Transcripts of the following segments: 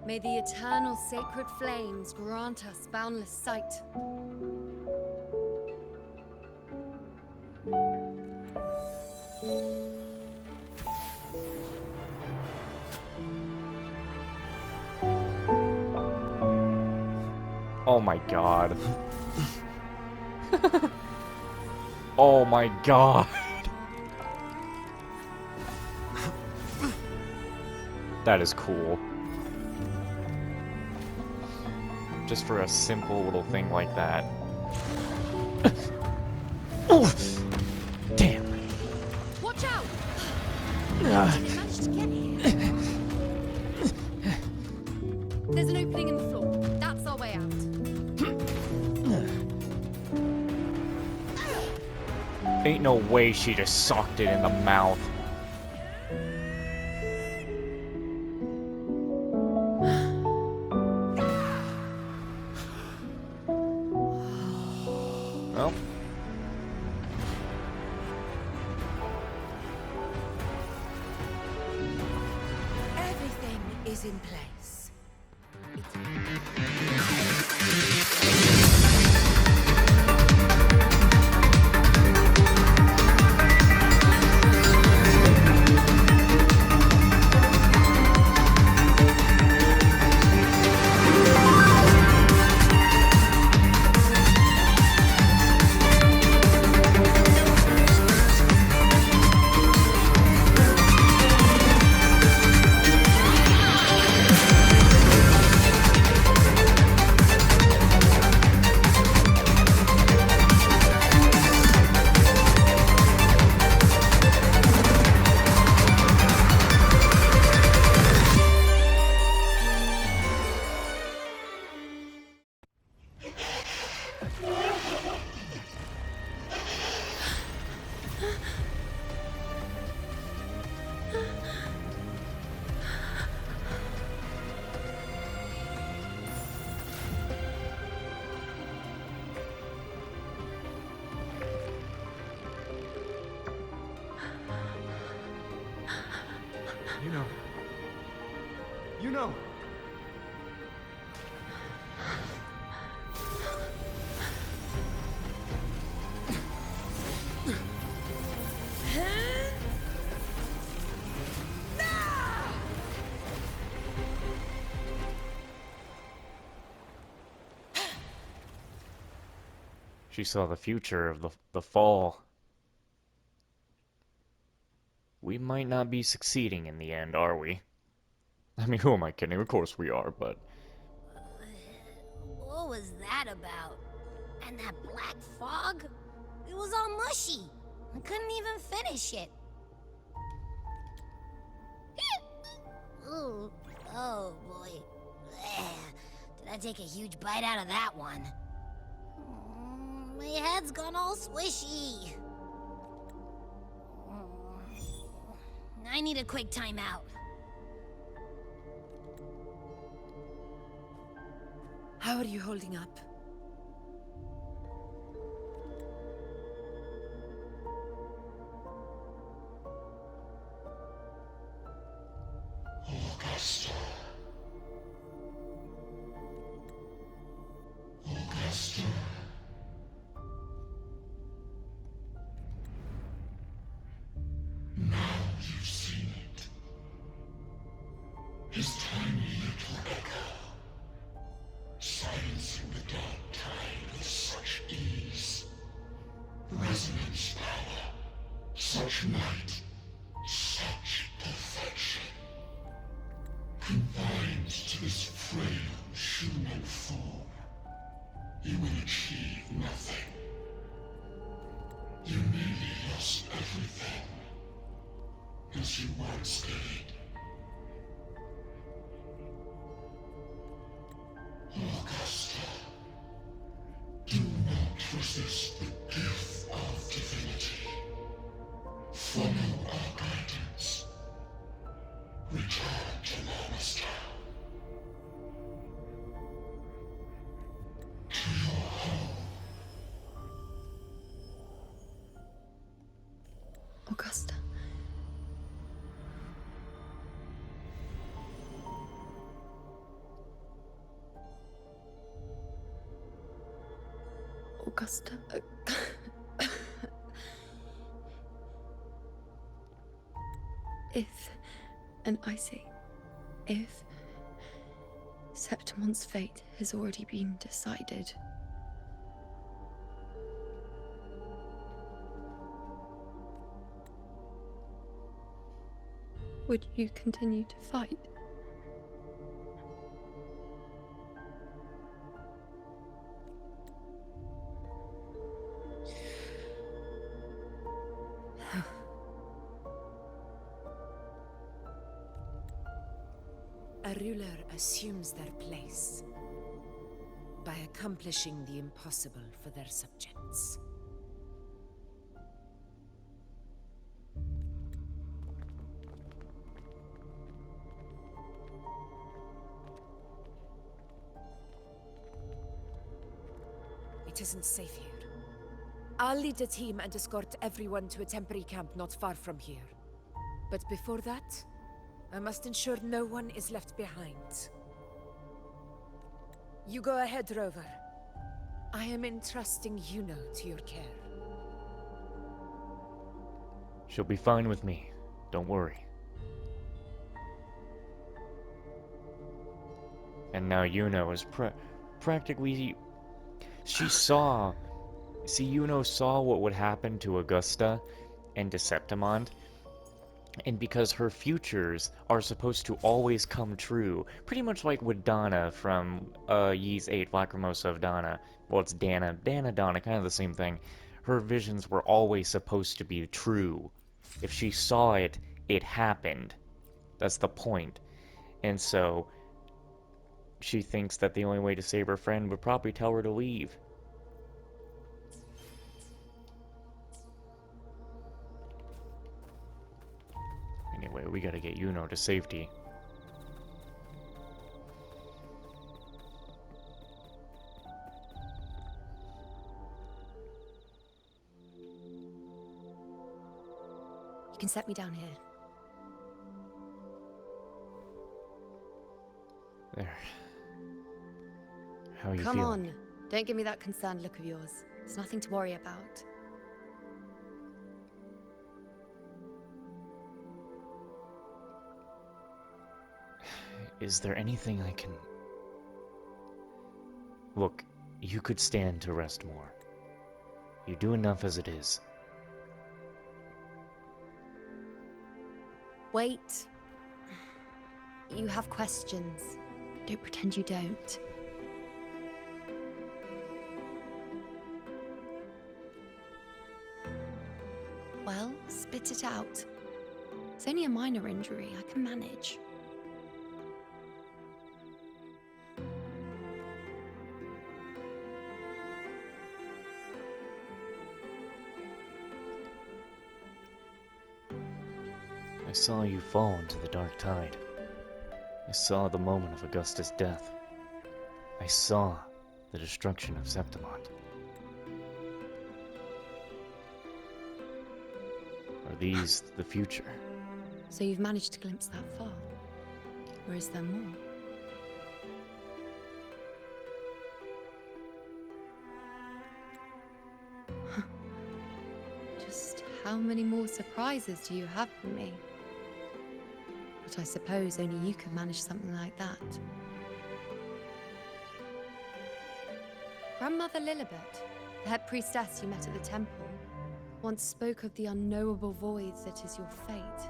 May the eternal sacred flames grant us boundless sight. Oh my god. Oh my god. That is cool. Just for a simple little thing like that. Oh! Damn. Watch out! Did it manage to get here? There's an opening in the floor. That's our way out. Ain't no way she just socked it in the mouth. Well. Everything is in place. You know. She saw the future of the fall. We might not be succeeding in the end, are we? I mean, who am I kidding? Of course we are, but... What was that about? And that black fog? It was all mushy. I couldn't even finish it. Ooh, oh boy. Did I take a huge bite out of that one? My head's gone all swishy. I need a quick timeout. How are you holding up? Augusta. Augusta. Now you've seen it. His tiny little echo, silencing the dark tide with such ease. Resonance power, such might, such perfection. Confined to this frail human form, you will achieve nothing. You nearly lost everything, as you once did. Augusta, do not resist the gift of divinity. Follow our guidance. Return to Lannister. To your home. Augusta. Augusta. If, and I say, if Septimon's fate has already been decided, would you continue to fight? A ruler assumes their place by accomplishing the impossible for their subjects. It isn't safe here. I'll lead a team and escort everyone to a temporary camp not far from here. But before that, I must ensure no one is left behind. You go ahead, Rover. I am entrusting Yuno to your care. She'll be fine with me. Don't worry. And now Yuno is practically... She saw... See, Yuno saw what would happen to Augusta and to Septimond. And because her futures are supposed to always come true, pretty much like with Donna from Ys 8, Lacrimosa of Donna. Well, it's Dana, Donna, kind of the same thing. Her visions were always supposed to be true. If she saw it, it happened. That's the point. And so, she thinks that the only way to save her friend would probably tell her to leave. Anyway, we gotta get Yuno to safety. You can set me down here. There. How are you Come feeling? on. Don't give me that concerned look of yours. There's nothing to worry about. Is there anything I can... Look, you could stand to rest more. You do enough as it is. Wait. You have questions. Don't pretend you don't. Well, spit it out. It's only a minor injury. I can manage. I saw you fall into the dark tide. I saw the moment of Augusta's death. I saw the destruction of Septimond. Are these the future? So you've managed to glimpse that far? Or is there more? Just how many more surprises do you have for me? But I suppose only you can manage something like that. Grandmother Lilibet, the head priestess you met at the temple, once spoke of the unknowable void that is your fate.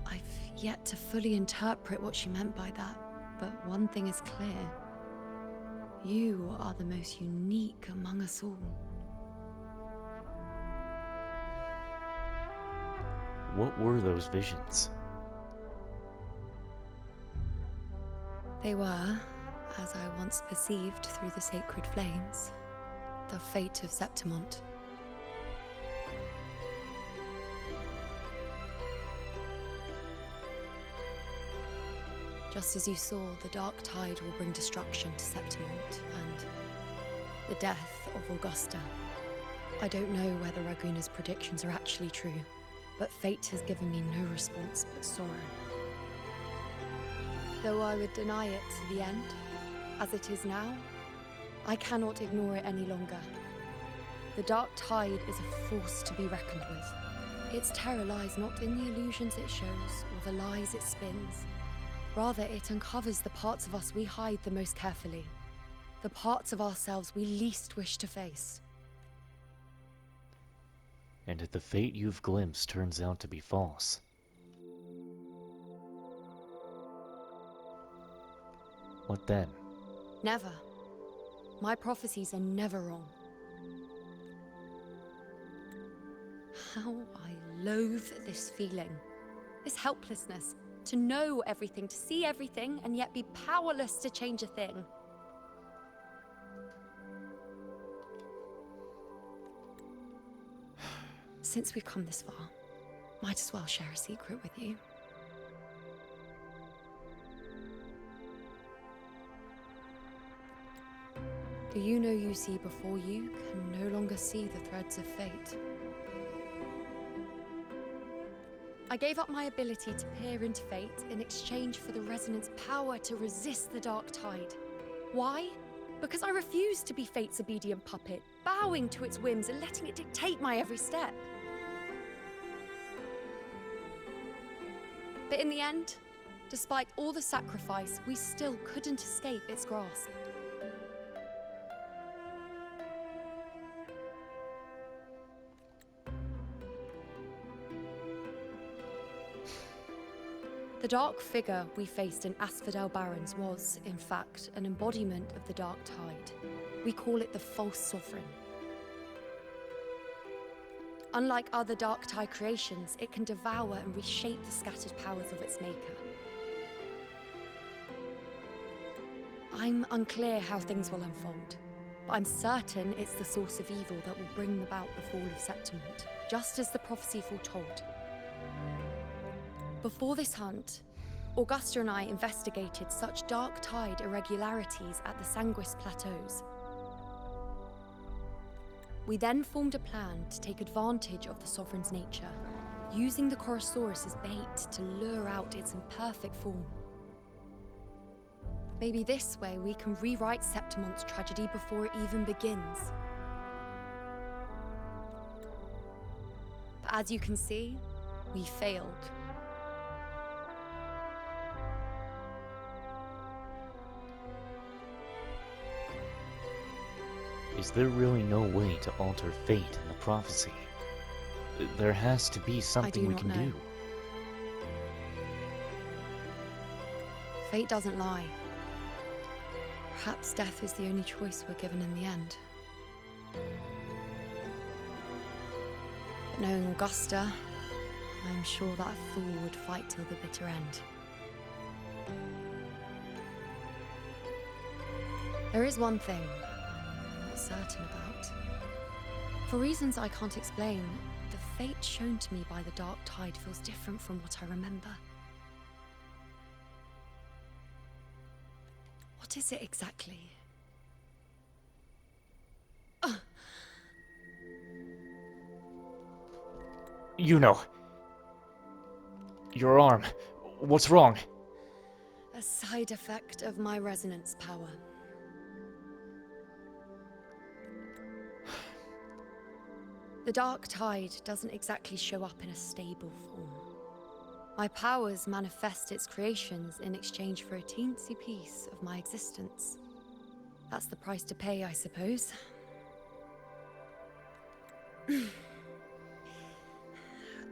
I've yet to fully interpret what she meant by that, but one thing is clear. You are the most unique among us all. What were those visions? They were, as I once perceived through the sacred flames, the fate of Septimond. Just as you saw, the dark tide will bring destruction to Septimond and the death of Augusta. I don't know whether Raguna's predictions are actually true, but fate has given me no response but sorrow. Though I would deny it to the end, as it is now, I cannot ignore it any longer. The Dark Tide is a force to be reckoned with. Its terror lies not in the illusions it shows or the lies it spins. Rather, it uncovers the parts of us we hide the most carefully. The parts of ourselves we least wish to face. And if the fate you've glimpsed turns out to be false, what then? Never. My prophecies are never wrong. How I loathe this feeling. This helplessness. To know everything, to see everything, and yet be powerless to change a thing. Since we've come this far, might as well share a secret with you. Do you know you see before you can no longer see the threads of fate? I gave up my ability to peer into fate in exchange for the resonance power to resist the Dark Tide. Why? Because I refused to be fate's obedient puppet, bowing to its whims and letting it dictate my every step. But in the end, despite all the sacrifice, we still couldn't escape its grasp. The dark figure we faced in Asphodel Barrens was, in fact, an embodiment of the Dark Tide. We call it the False Sovereign. Unlike other Dark Tide creations, it can devour and reshape the scattered powers of its maker. I'm unclear how things will unfold, but I'm certain it's the source of evil that will bring about the fall of Septimont, just as the prophecy foretold. Before this hunt, Augusta and I investigated such Dark Tide irregularities at the Sanguis Plateaus. We then formed a plan to take advantage of the Sovereign's nature, using the Chorosaurus as bait to lure out its imperfect form. Maybe this way we can rewrite Septimont's tragedy before it even begins. But as you can see, we failed. Is there really no way to alter fate in the prophecy? There has to be something we can do. Fate doesn't lie. Perhaps death is the only choice we're given in the end. But knowing Augusta, I'm sure that fool would fight till the bitter end. There is one thing I'm not certain about. For reasons I can't explain, the fate shown to me by the Dark Tide feels different from what I remember. What is it exactly? You know. Your arm. What's wrong? A side effect of my resonance power. The Dark Tide doesn't exactly show up in a stable form. My powers manifest its creations in exchange for a teensy piece of my existence. That's the price to pay, I suppose.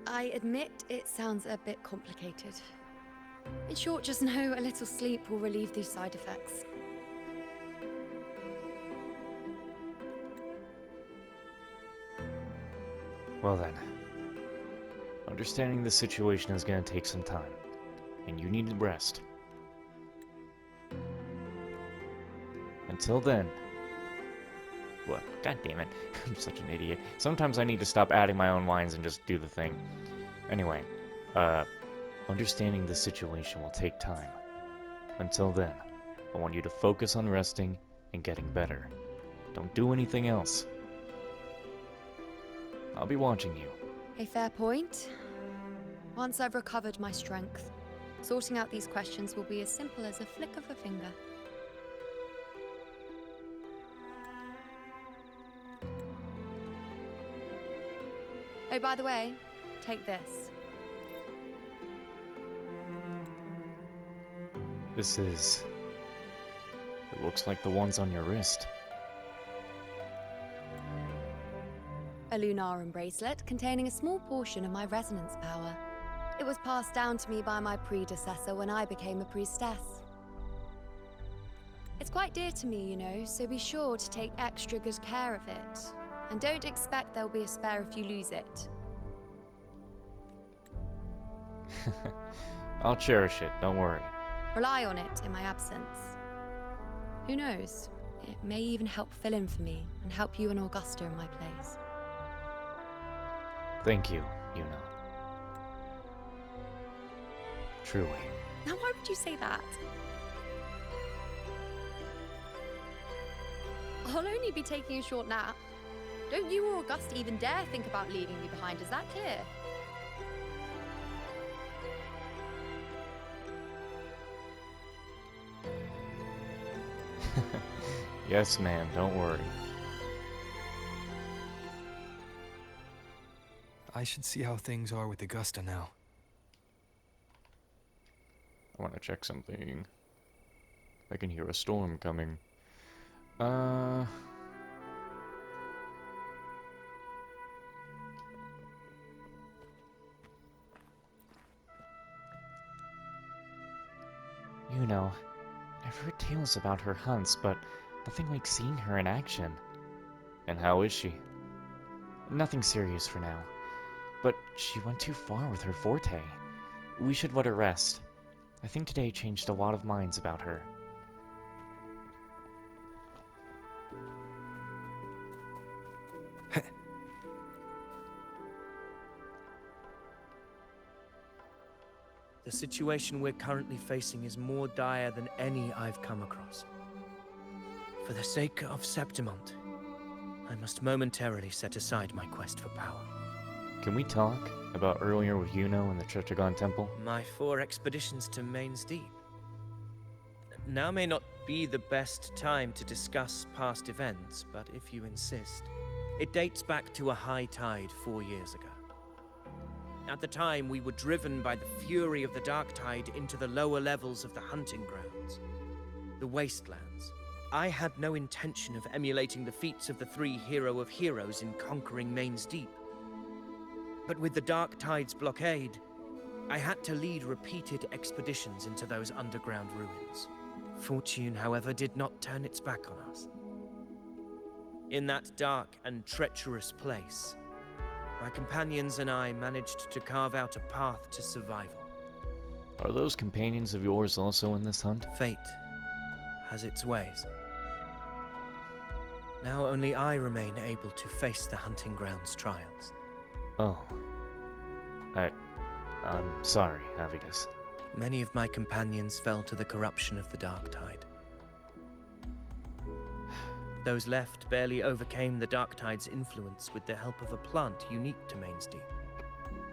I admit it sounds a bit complicated. In short, just know a little sleep will relieve these side effects. Well then. Understanding the situation is going to take some time, and you need to rest. Until then... Well, god damn it, I'm such an idiot. Sometimes I need to stop adding my own lines and just do the thing. Anyway, understanding the situation will take time. Until then, I want you to focus on resting and getting better. Don't do anything else. I'll be watching you. A fair point. Once I've recovered my strength, Sorting out these questions will be as simple as a flick of a finger. Oh, by the way, take this. This is... It looks like the ones on your wrist. A Lunarum bracelet containing a small portion of my resonance power. It was passed down to me by my predecessor when I became a priestess. It's quite dear to me, you know, so be sure to take extra good care of it. And don't expect there'll be a spare if you lose it. I'll cherish it, don't worry. Rely on it in my absence. Who knows? It may even help fill in for me and help you and Augusta in my place. Thank you, Yuno. Truly. Now, why would you say that? I'll only be taking a short nap. Don't you or Augusta even dare think about leaving me behind, is that clear? Yes, ma'am, don't worry. I should see how things are with Augusta now. I want to check something. I can hear a storm coming. You know, I've heard tales about her hunts, but nothing like seeing her in action. And how is she? Nothing serious for now. But she went too far with her forte. We should let her rest. I think today changed a lot of minds about her. The situation we're currently facing is more dire than any I've come across. For the sake of Septimont, I must momentarily set aside my quest for power. Can we talk about earlier with Yuno and the Tretragon Temple? My 4 expeditions to Main's Deep. Now may not be the best time to discuss past events, but if you insist, it dates back to a high tide 4 years ago. At the time, we were driven by the fury of the Dark Tide into the lower levels of the hunting grounds, the wastelands. I had no intention of emulating the feats of the 3 Hero of Heroes in conquering Main's Deep. But with the Dark Tide's blockade, I had to lead repeated expeditions into those underground ruins. Fortune, however, did not turn its back on us. In that dark and treacherous place, my companions and I managed to carve out a path to survival. Are those companions of yours also in this hunt? Fate has its ways. Now only I remain able to face the hunting grounds trials. Oh. I'm sorry, Avidas. Many of my companions fell to the corruption of the Dark Tide. Those left barely overcame the Dark Tide's influence with the help of a plant unique to Main's Deep,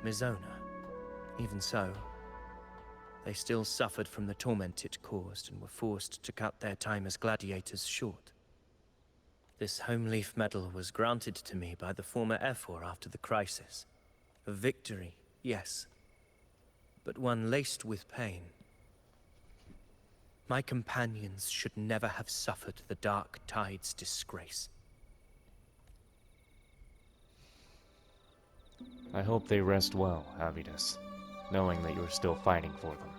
Mizona. Even so, they still suffered from the torment it caused and were forced to cut their time as gladiators short. This home leaf medal was granted to me by the former Ephor after the crisis. A victory, yes, but one laced with pain. My companions should never have suffered the Dark Tide's disgrace. I hope they rest well, Avidas, knowing that you're still fighting for them.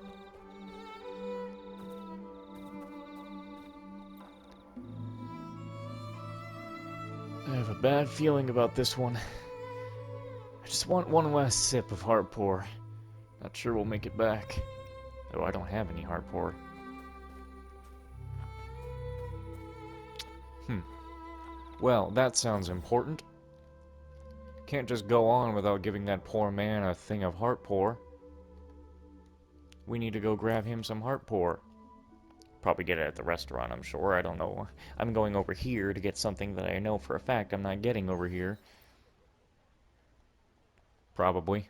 I have a bad feeling about this one. I just want one last sip of heart pour. Not sure we'll make it back, though I don't have any heart pour. Well, that sounds important. Can't just go on without giving that poor man a thing of heart pour. We need to go grab him some heart pour. Probably get it at the restaurant, I'm sure. I don't know. I'm going over here to get something that I know for a fact I'm not getting over here. Probably.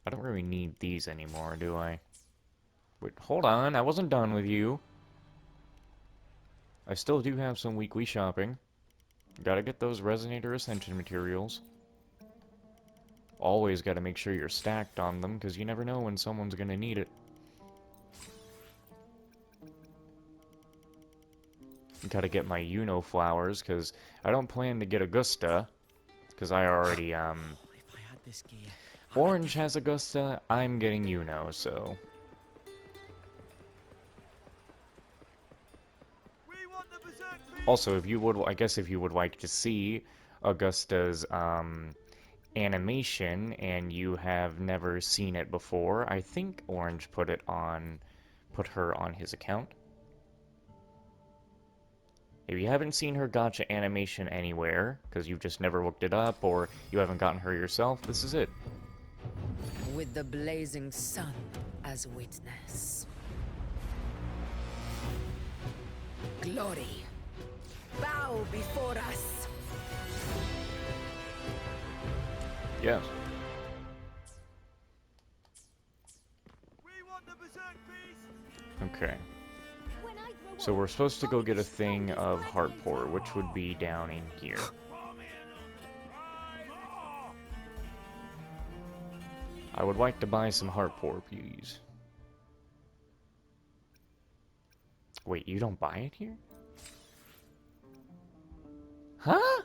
I don't really need these anymore, do I? Wait, hold on, I wasn't done with you. I still do have some weekly shopping. Gotta get those Resonator Ascension materials. Always gotta make sure you're stacked on them, because you never know when someone's gonna need it. Gotta get my flowers, because I don't plan to get Augusta, because I already, If I had this gear. Orange has Augusta, I'm getting so... Also, if you would, I guess if you would like to see Augusta's, animation, and you have never seen it before, I think Orange put her on his account. If you haven't seen her gotcha animation anywhere, because you've just never looked it up, or you haven't gotten her yourself, this is it. With the blazing sun as witness. Glory, bow before us. Yes. Okay. So we're supposed to go get a thing of Heartpore, which would be down in here. I would like to buy some Heartpore, please. Wait, you don't buy it here? Huh?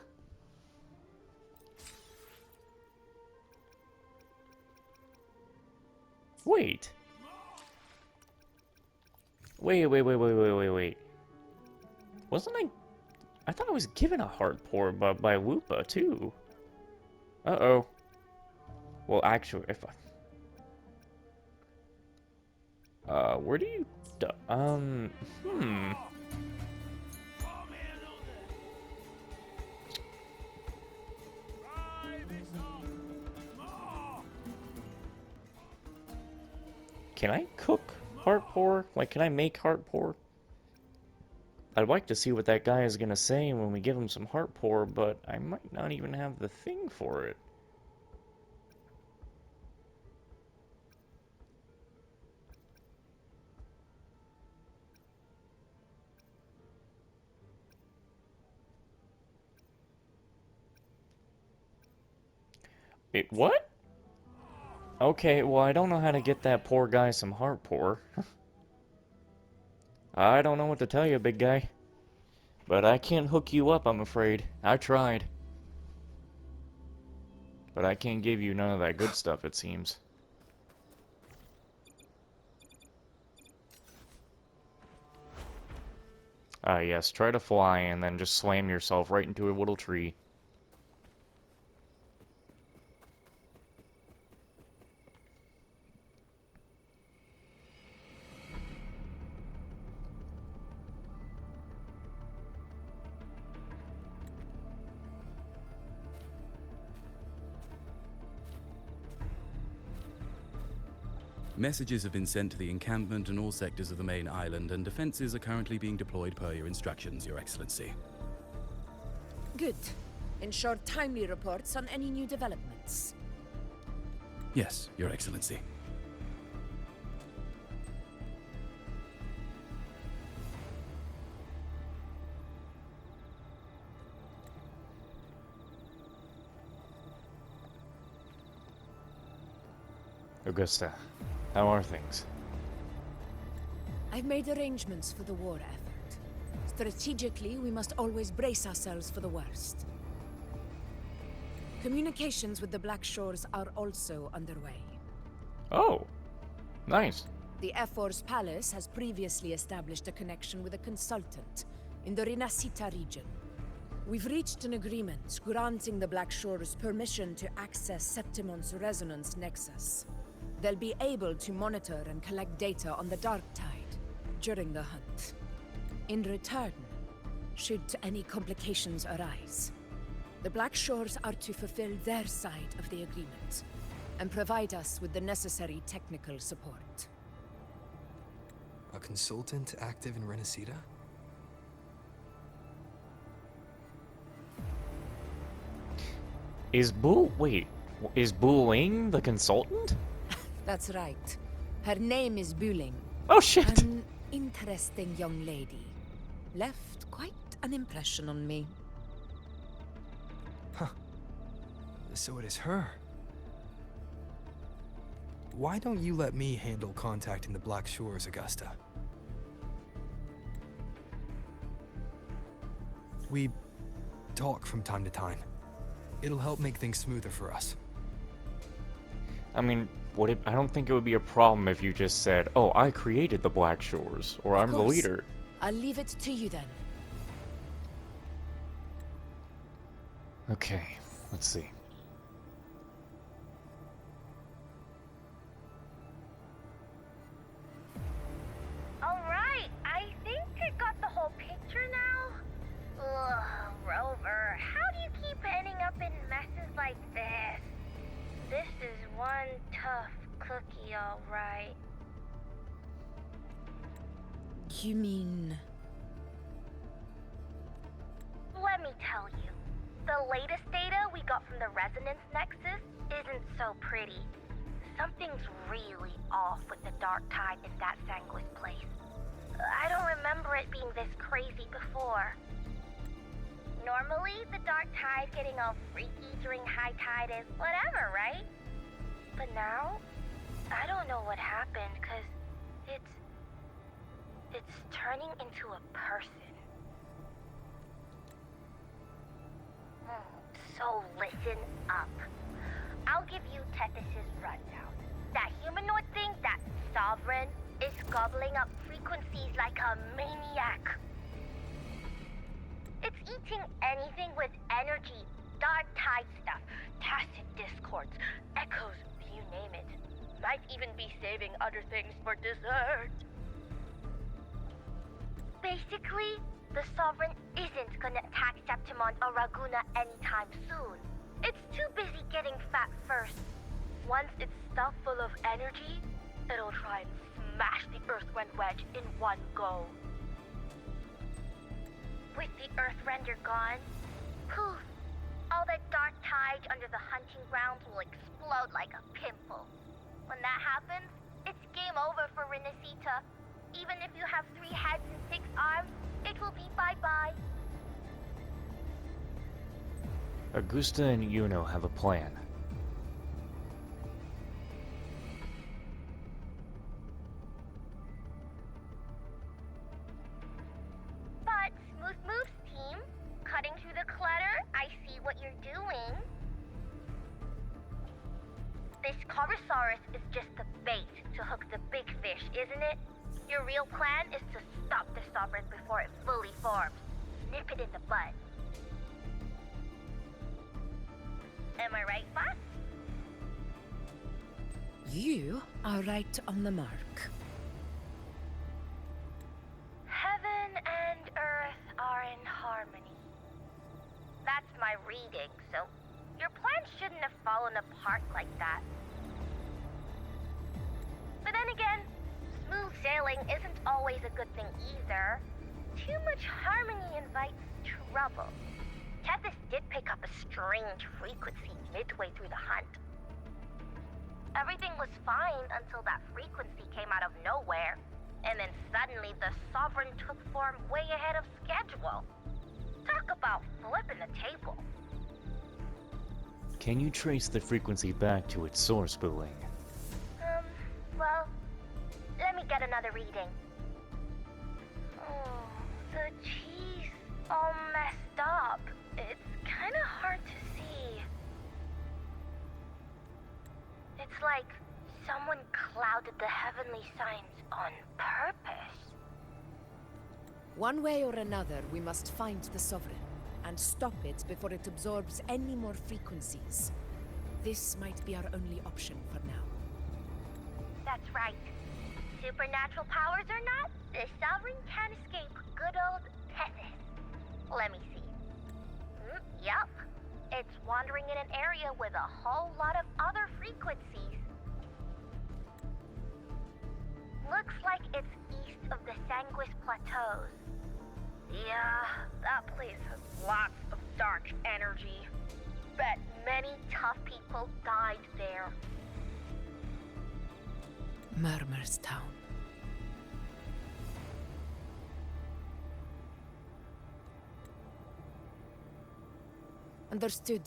Wait. Wait. Wasn't I thought I was given a Heartpore by Lupa, too. Uh-oh. Well, actually, if I... where do you... Can I cook Heartpore? Like, can I make Heartpore? I'd like to see what that guy is gonna say when we give him some Heartpore, but I might not even have the thing for it. Wait, what? Okay, well, I don't know how to get that poor guy some Heartpore. I don't know what to tell you, big guy. But I can't hook you up, I'm afraid. I tried. But I can't give you none of that good stuff, it seems. Ah, yes, try to fly and then just slam yourself right into a little tree. Messages have been sent to the encampment and all sectors of the main island, and defenses are currently being deployed per your instructions, Your Excellency. Good. Ensure timely reports on any new developments. Yes, Your Excellency. Augusta, how are things? I've made arrangements for the war effort. Strategically, we must always brace ourselves for the worst. Communications with the Black Shores are also underway. Oh, nice. The Air Force Palace has previously established a connection with a consultant in the Rinascita region. We've reached an agreement granting the Black Shores permission to access Septimon's resonance nexus. They'll be able to monitor and collect data on the Dark Tide during the hunt. In return, should any complications arise, the Black Shores are to fulfill their side of the agreement and provide us with the necessary technical support. A consultant active in Renacida? Is Bull... Wait, is Bull Ling the consultant? That's right. Her name is Buling. Oh shit! An interesting young lady. Left quite an impression on me. So it is her. Why don't you let me handle contacting the Black Shores, Augusta? We talk from time to time. It'll help make things smoother for us. I mean, I don't think it would be a problem if you just said, "Oh, I created the Black Shores," or "I'm the course. leader." I'll leave it to you then. Okay, let's see. Alright, I think I got the whole picture now. Ugh, Rover, how do you keep ending up in messes like this? This is one tough cookie, alright. You mean... Let me tell you, the latest data we got from the Resonance Nexus isn't so pretty. Something's really off with the Dark Tide in that Sanguis place. I don't remember it being this crazy before. Normally, the Dark Tide getting all freaky during high tide is whatever, right? But now, I don't know what happened, cause it's turning into a person. So listen up. I'll give you Tethys' rundown. That humanoid thing, that Sovereign, is gobbling up frequencies like a maniac. It's eating anything with energy, dark tide stuff, tacit discords, echoes, you name it. Might even be saving other things for dessert. Basically, the Sovereign isn't gonna attack Septimon or Raguna anytime soon. It's too busy getting fat first. Once it's stuffed full of energy, it'll try and smash the Earthwind Wedge in one go. With the Earthrender gone, poof, all the dark tide under the hunting grounds will explode like a pimple. When that happens, it's game over for Renacita. Even if you have 3 heads and 6 arms, it will be bye-bye. Augusta and Yuno have a plan. But Smooth Moves team, cutting through the clutter, I see what you're doing. This Corosaurus is just the bait to hook the big fish, isn't it? Your real plan is to stop the Sovereign before it fully forms. Nip it in the bud. Am I right, boss? You are right on the mark. Heaven and Earth are in harmony. That's my reading, so your plan shouldn't have fallen apart like that. But then again, smooth sailing isn't always a good thing either. Too much harmony invites trouble. Tethys did pick up a strange frequency midway through the hunt. Everything was fine until that frequency came out of nowhere, and then suddenly the Sovereign took form way ahead of schedule. Talk about flipping the table. Can you trace the frequency back to its source, Buling? Well, let me get another reading. Oh, the cheese all messed up. It's kinda hard to see. It's like someone clouded the heavenly signs on purpose. One way or another, we must find the Sovereign and stop it before it absorbs any more frequencies. This might be our only option for now. That's right. Supernatural powers or not, the Sovereign can't escape good old Tethys. Let me see. Yup. It's wandering in an area with a whole lot of other frequencies. Looks like it's east of the Sanguis Plateaus. Yeah, that place has lots of dark energy. Bet many tough people died there. Murmur's Town. Understood.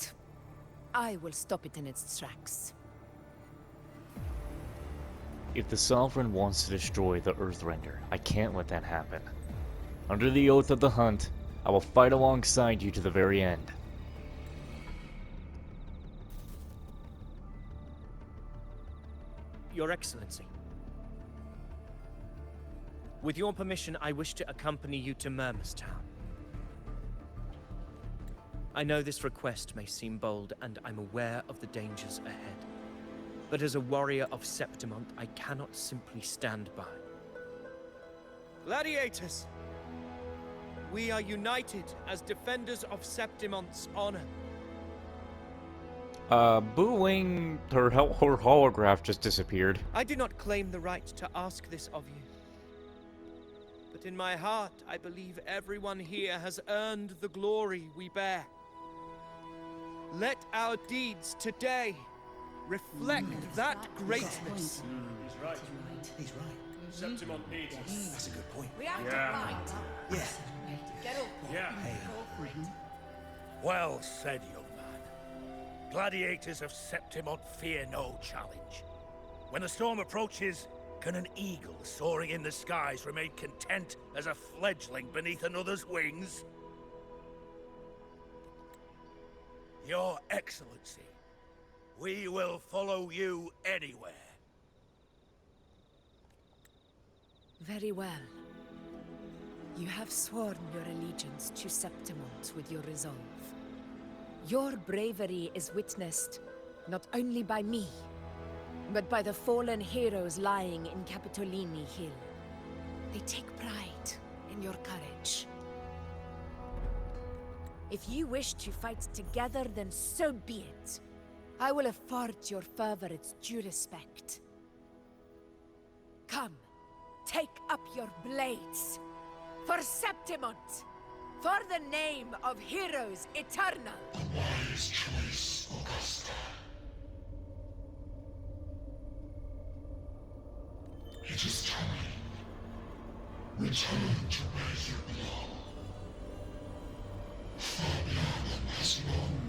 I will stop it in its tracks. If the Sovereign wants to destroy the Earthrender, I can't let that happen. Under the oath of the Hunt, I will fight alongside you to the very end. Your Excellency. With your permission, I wish to accompany you to Murmur's Town. I know this request may seem bold, and I'm aware of the dangers ahead. But as a warrior of Septimont, I cannot simply stand by. Gladiators! We are united as defenders of Septimont's honor. Booing, her holograph just disappeared. I do not claim the right to ask this of you. But in my heart, I believe everyone here has earned the glory we bear. Let our deeds today reflect that greatness. He's right. He's right. Septimont needs us. That's a good point. We have to fight. Yeah. Get over. Yeah. Well said, young man. Gladiators of Septimont fear no challenge. When the storm approaches, can an eagle soaring in the skies remain content as a fledgling beneath another's wings? Your Excellency, we will follow you anywhere. Very well. You have sworn your allegiance to Septimont with your resolve. Your bravery is witnessed not only by me, but by the fallen heroes lying in Capitolini Hill. They take pride in your courage. If you wish to fight together, then so be it. I will afford your fervor its due respect. Come, take up your blades. For Septimont! For the name of heroes eternal! The wise choice, Augusta. It is time. Return to where you belong. Far beyond them has long